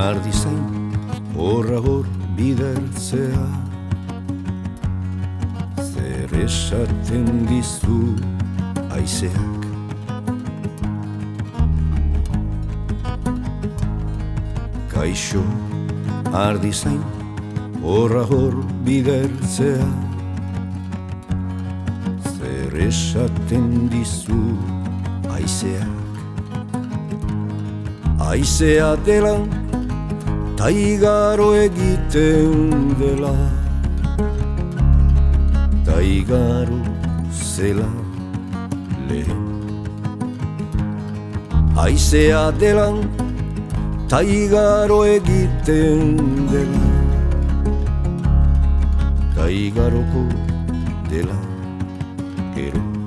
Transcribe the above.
ardizain horra hor bidertzea. Zer esaten dizu haizeak? Kaixo ardizain horra hor bidertzea. Zer esaten dizu haizeak? Haizea dela ta igaro egiten dela, ta igaro zela lehen. Haizea dela ta igaro egiten dela, ta igaroko dela gero.